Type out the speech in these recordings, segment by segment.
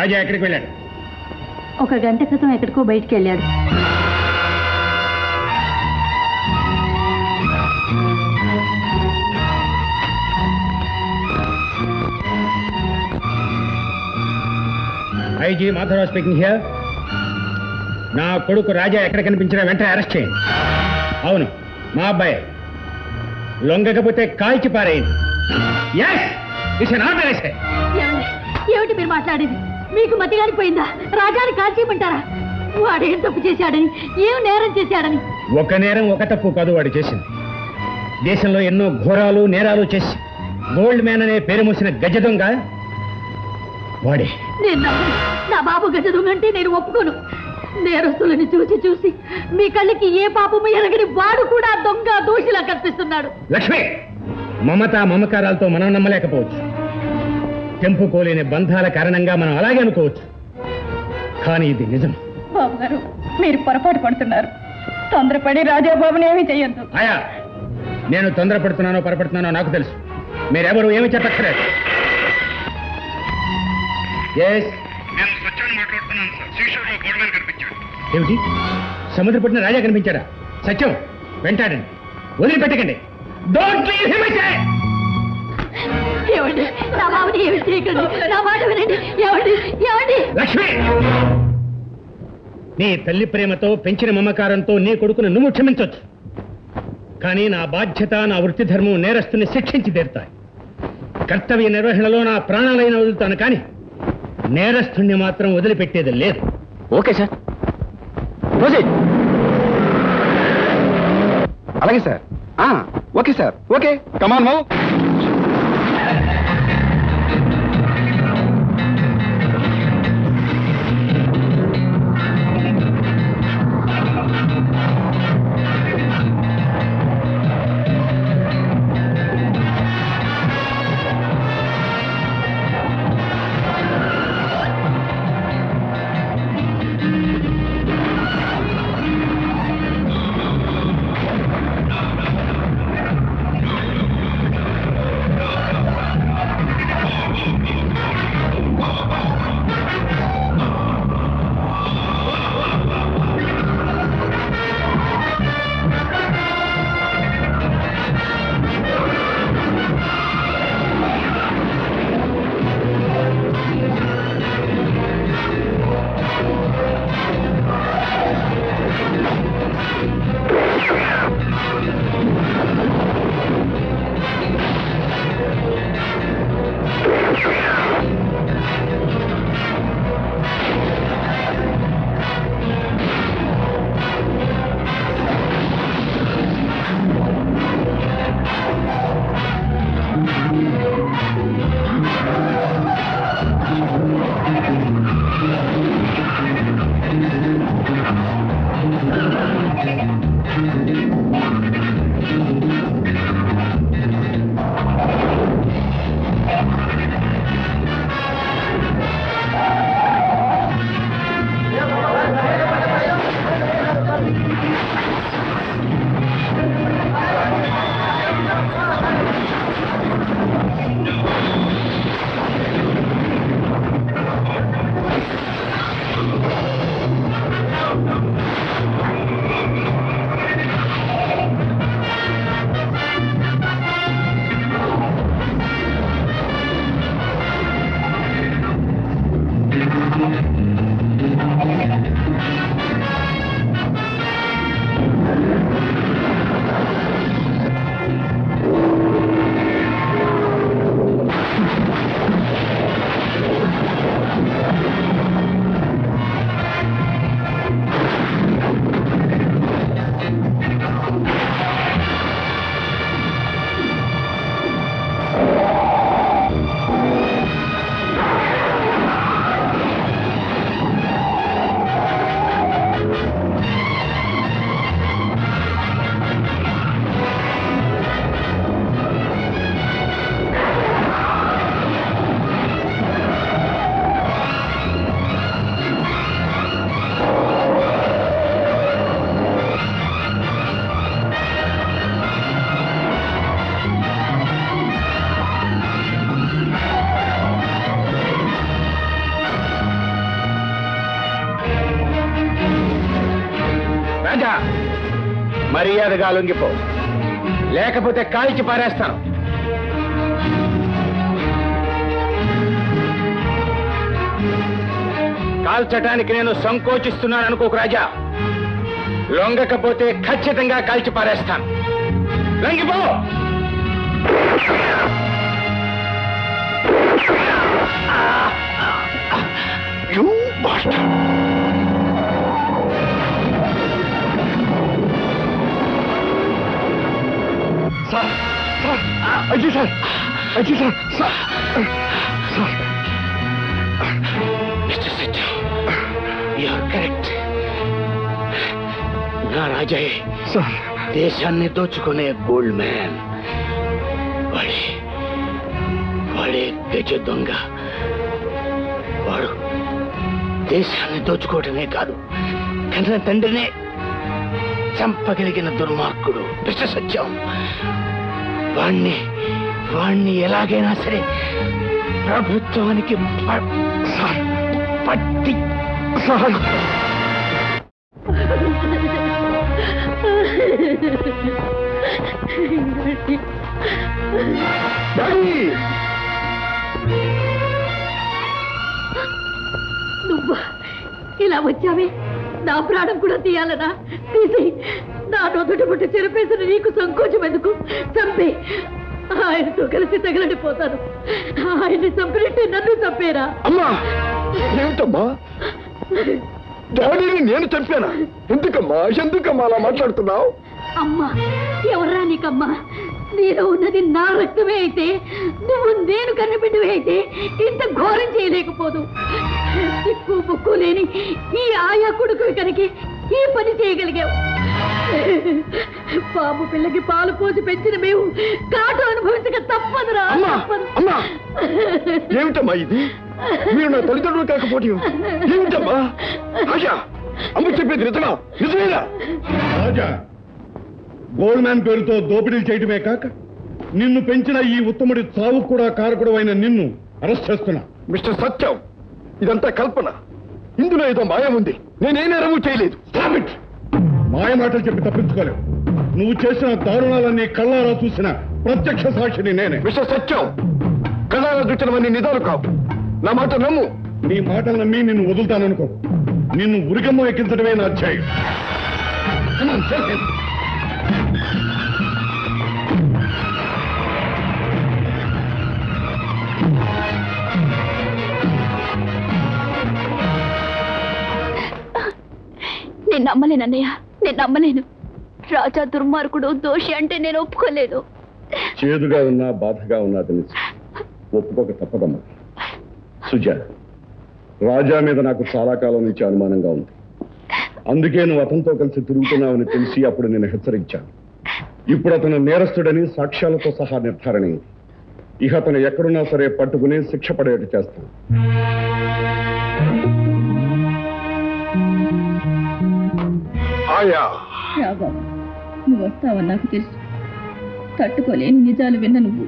రాజా ఎక్కడికి వెళ్ళాడు? 1 గంట క్రితం ఎక్కడికో బయటికి వెళ్ళాడు. IG Madhavarao speaking here. నా కొడుకు రాజా ఎక్కడ కనిపించినా వెంటనే అరెస్ట్ చేయండి. అవును, మా అబ్బాయి. లొంగకపోతే కాల్చి పారేయండి. ఏమిటి మీరు మాట్లాడేది? మీకు మతి గారిపోయిందా? రాజాని కాల్చేయమంటారా? వాడేం తప్పు చేశాడని, ఏం నేరం చేశాడని? ఒక నేరం ఒక తప్పు కాదు వాడు చేసింది. దేశంలో ఎన్నో ఘోరాలు నేరాలు చేసి గోల్డ్ మ్యాన్ అనే పేరు మూసిన గజ దొంగ వాడే. నా బాబు గజ దొంగ అంటే నేను ఒప్పుకోను. నేరస్తులని చూసి చూసి మీ కళ్ళకి ఏ పాపము ఎరగని వాడు కూడా దొంగ దోషిలా కనిపిస్తున్నాడు. లక్ష్మి, మమత మమకారాలతో మనం నమ్మలేకపోవచ్చు. తెంపుకోలేని బంధాల కారణంగా మనం అలాగే అనుకోవచ్చు. కానీ ఇది నిజం. బాబు గారు, మీరు పొరపాటు పడుతున్నారు. తొందరపడి రాజాబాబుని ఏమీ చెయ్యొద్దు. ఆయా, నేను తొందరపడుతున్నానో పొరపడుతున్నానో నాకు తెలుసు. మీరెవరు ఏమి చెప్పక్కర్లేదు. ఏమిటి? సముద్రపట్టిన రాజా కనిపించాడా? సత్యం, వెంటాడండి, వదిలిపెట్టకండి. Don't leave him. ఏమండి, నా బాబుని ఏమి చేయకండి. నా మాట వినండి. ఏమండి? లక్ష్మి, నీ తల్లి ప్రేమతో పెంచిన మమకారంతో నీ కొడుకును నువ్వు క్షమించవచ్చు. కానీ నా బాధ్యత, నా వృత్తి ధర్మం నేరస్తుని శిక్షించి తీరుతాయి. కర్తవ్య నిర్వహణలో నా ప్రాణాలైన వదులుతాను, కానీ నేరస్తుణ్ణి మాత్రం వదిలిపెట్టేది లేదు. Okay sir. అలాగే sir. Okay sir. Okay, come on move. Raja, మర్యాదగా లొంగిపో, లేకపోతే కాల్చి పారేస్తాను. కాల్చటానికి నేను సంకోచిస్తున్నాను అనుకోకు రాజా. లొంగకపోతే ఖచ్చితంగా కాల్చి పారేస్తాను. లొంగిపో. You bastard! Sir sir Ajay sir Ajay sir sir sir mister Satyam, you're correct. నా రాజాయే సార్ దేశాన్ని దోచుకునే గోల్డ్ మ్యాన్. వాడే గజ దొంగ. వాడు దేశాన్ని దోచుకోవటమే కాదు, కన్న తండ్రినే చంపగలిగిన దుర్మార్గుడు మిస్టర్ సత్యం. వాణ్ణి ఎలాగైనా సరే ప్రభుత్వానికి పట్టి సార్ నువ్వు ఇలా వచ్చావే, నా ప్రాణం కూడా తీయాలనా? తీసి నా నొదటి పుట్టి చెరిపేసిన నీకు సంకోచం ఎందుకు? చంపే, ఆయనతో కలిసి తగలడిపోతాను. ఆయన్ని చంపినట్టే నన్ను చంపేరా? అమ్మా ఏమిటమ్మా, డాడీని నేను చంపానా? ఎందుకమ్మా అలా మాట్లాడుతున్నావు? అమ్మా ఎవరా నీకమ్మా? నీలో ఉన్నది నా రక్తమే అయితే, నువ్వు నేను కన్నబిడ్డవే అయితే ఇంత ఘోరం చేయలేకపోదు. దిక్కు బుక్కు లేని ఈ ఆయా కొడుకు కనుక ఈ పని చేయగలిగావు. బాబు పిల్లకి పాలు పోసి పెంచిన మేము కాటు అనుభవించక తప్పదురా. అమ్మా ఏమిటమ్మా ఇది? మీరు నా తల్లిదండ్రులు కాకపోతే ఏమిటమ్మా? ఆశా, అమ్మ చెప్పేది నిజమేనా? రాజా, గోల్డ్ మ్యాన్ పేరుతో దోపిడీలు చేయటమే కాక నిన్ను పెంచిన ఈ ఉత్తముడి చావు కూడా కారకుడు అయిన నిన్ను అరెస్ట్ చేస్తున్నా. మిస్టర్ సత్యం, ఇదంతా కల్పన. ఇందులో ఏదో మాయం ఉంది. నేనే నేరము చేయలేదు. మాయ మాటలు చెప్పి తప్పించుకోలేవు. నువ్వు చేసిన దారుణాలన్నీ కళ్ళారా చూసిన ప్రత్యక్ష సాక్షిని నేనే. మిస్టర్ సత్యం, కళ్ళారా చూసినవన్నీ నిజాలు కావు. నా మాట నమ్ము. నీ మాటలు నమ్మి నిన్ను వదులుతాననుకో. నిన్ను ఉరికమ్మ ఎక్కించడమే నా ఛాయ్. నేను నమ్మలేను అన్నయ్య, నేను నమ్మలేను. రాజా దుర్మార్గుడు, దోషి అంటే నేను ఒప్పుకోలేదు. చేదుగా ఉన్నా బాధగా ఉన్నా తెలుసు, ఒప్పుకోక తప్పదమ్మా. సుజా, రాజా మీద నాకు చాలా కాలం నుంచి అనుమానంగా ఉంది. అందుకే నువ్వు అతనితో కలిసి తిరుగుతున్నావని తెలిసి అప్పుడు నేను హెచ్చరించాను. ఇప్పుడు అతను నేరస్తుడని సాక్ష్యాలతో సహా నిర్ధారణ అయింది. ఇక అతను ఎక్కడున్నా సరే పట్టుకుని శిక్ష పడేట్టు చేస్తాను. రాబాబు, నువ్వు వస్తావని నాకు తెలుసు. తట్టుకోలేని నిజాలు విన్న నువ్వు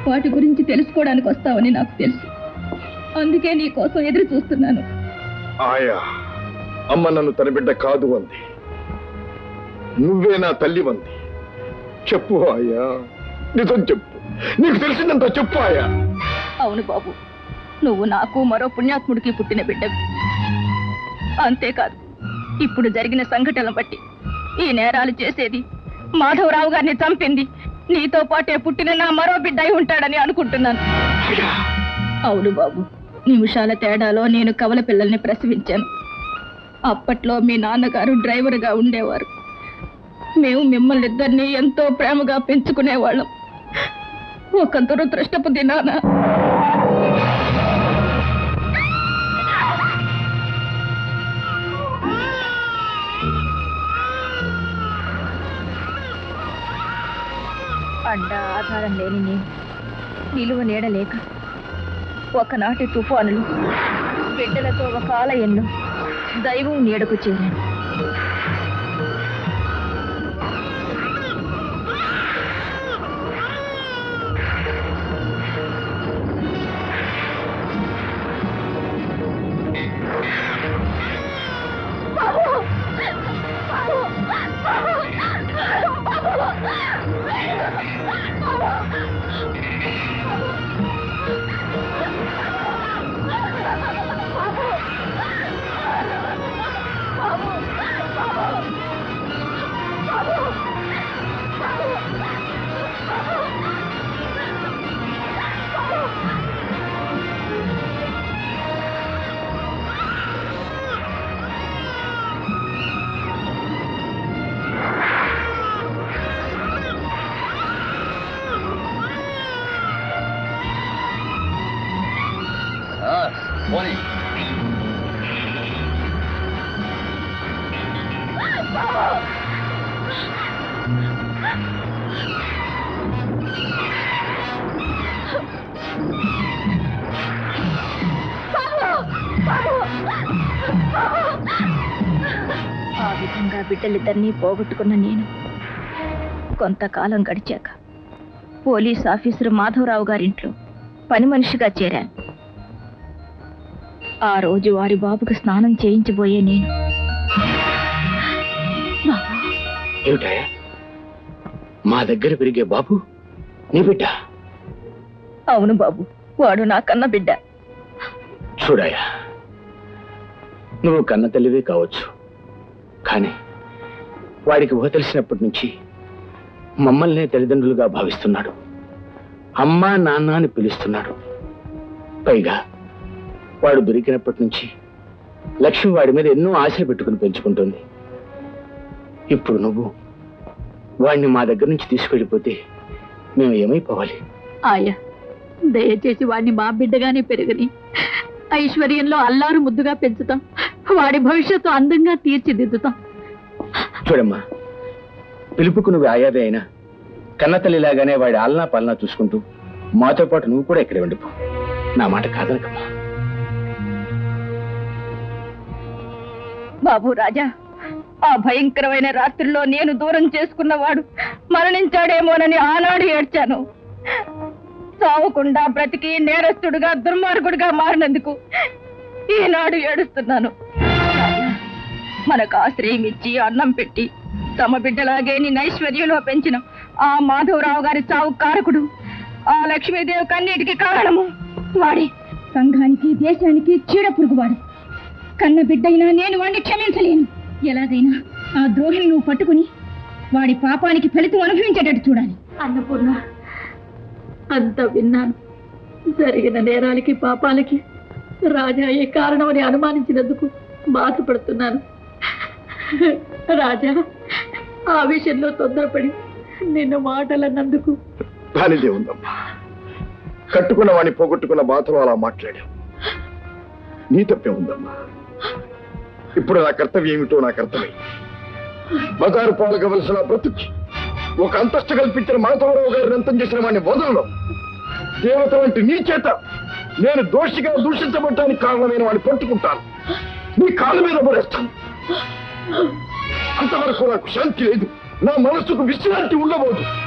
వాటి గురించి తెలుసుకోవడానికి వస్తావని నాకు తెలుసు. అందుకే నీ కోసం ఎదురు చూస్తున్నాను. ఆయా, అమ్మ నన్ను తన బిడ్డ కాదు అంది. నువ్వే నా తల్లి అంది. చెప్పు ఆయా, నిజం చెప్పు. నీకు తెలిసిందంతా చెప్పు ఆయా. అవును బాబు, నువ్వు నాకు మరో పుణ్యాత్ముడికి పుట్టిన బిడ్డవి. అంతేకాదు, ఇప్పుడు జరిగిన సంఘటనలు బట్టి ఈ నేరాలు చేసేది, మాధవరావు గారిని చంపింది నీతో పాటే పుట్టిన నా మరో బిడ్డ అయి ఉంటాడని అనుకుంటున్నాను. అవును బాబు, నిమిషాల తేడాలో నేను కవల పిల్లల్ని ప్రసవించాను. అప్పట్లో మీ నాన్నగారు డ్రైవర్గా ఉండేవారు. మేము మిమ్మల్ని ఇద్దరిని ఎంతో ప్రేమగా పెంచుకునేవాళ్ళం. ఒక దురదృష్టపు దినాన అండ ఆధారం లేని నేను, నిలువ నీడలేక ఒకనాటి తుఫానులు బిడ్డలతో ఒక ఆలయంలో దైవం నీడకు చేరాను. బాబు! బాబు! ఆ విధంగా బిడ్డలిద్దరినీ పోగొట్టుకున్న నేను కొంతకాలం గడిచాక పోలీస్ ఆఫీసర్ మాధవరావు గారింట్లో పని మనిషిగా చేరాను. ఆ రోజు వారి బాబుకు స్నానం చేయించబోయే నేను, ఏమిటాయా మా దగ్గర పెరిగే బాబు నీ బిడ్డ? అవును బాబు, వాడు నా కన్న బిడ్డ. చూడాయా, నువ్వు కన్న తల్లివే కావచ్చు, కానీ వాడికి ఊహ తెలిసినప్పటి నుంచి మమ్మల్నే తల్లిదండ్రులుగా భావిస్తున్నాడు. అమ్మా నాన్న అని పిలుస్తున్నాడు. పైగా వాడు దొరికినప్పటి నుంచి లక్ష్మి వాడి మీద ఎన్నో ఆశలు పెట్టుకుని పెంచుకుంటుంది. ఇప్పుడు నువ్వు వాడిని మా దగ్గర నుంచి తీసుకెళ్ళిపోతే మేము ఏమైపోవాలి? ఆయా, దయచేసి వాడిని మా బిడ్డగానే పెరగని, ఐశ్వర్యంలో అల్లారు ముద్దుగా పెంచుతాం. వాడి భవిష్యత్తు అందంగా తీర్చిదిద్దుతాం. చూడమ్మా, పిలుపుకు నువ్వు ఆయాదే అయినా కన్నతల్లిలాగానే వాడి ఆలనా పాలనా చూసుకుంటూ మాతో పాటు నువ్వు కూడా ఇక్కడే ఉండిపో. నా మాట కాదనకమ్మా. బాబు రాజా, ఆ భయంకరమైన రాత్రిలో నేను దూరం చేసుకున్నవాడు మరణించాడేమోనని ఆనాడు ఏడ్చాను. చావకుండా బ్రతికి నేరస్తుడుగా దుర్మార్గుడుగా మారినందుకు ఈనాడు ఏడుస్తున్నాను. మనకు ఆశ్రయం ఇచ్చి అన్నం పెట్టి తమ బిడ్డలాగే నీ ఐశ్వర్యంలో పెంచిన ఆ మాధవరావు గారి చావు కారకుడు, ఆ లక్ష్మీదేవి కన్నీటికి కారణము వాడి. సంఘానికి దేశానికి చీడ పురుగువాడు. కన్న బిడ్డైనా నేను వాడిని క్షమించలేను. ఎలాగైనా ఆ ద్రోహిని నువ్వు పట్టుకుని వాడి పాపానికి ఫలితం అనుభవించేటట్టు చూడాలి. అన్నపూర్ణ, అంత విన్నాను. జరిగిన నేరాలకి పాపాలకి రాజా ఏ కారణమని అనుమానించినందుకు బాధపడుతున్నాను. రాజా, ఆ విషయంలో తొందరపడి నిన్ను మాటలన్నందుకు. దానిదే ఉందమ్మా, కట్టుకున్న వాడిని పోగొట్టుకున్న బాధలో అలా మాట్లాడావు. నీ తప్పే ఉందమ్మా. ఇప్పుడు నా కర్తవ్యం ఏమిటో నాకు అర్థమైంది. బజారు పాల్గవలసిన బ్రతుకి ఒక అంతస్తు కల్పించిన మాధవరావు గారిని అంతం చేసిన వాడిని వదలలో. దేవత వంటి నీ చేత నేను దోషిగా దూషించబడ్డానికి కారణమైన వాడిని పట్టుకుంటాను, నీ కాళ్ళ మీద పడేస్తాను. అంతవరకు నాకు శాంతి లేదు, నా మనసుకు విశ్రాంతి ఉండబోదు.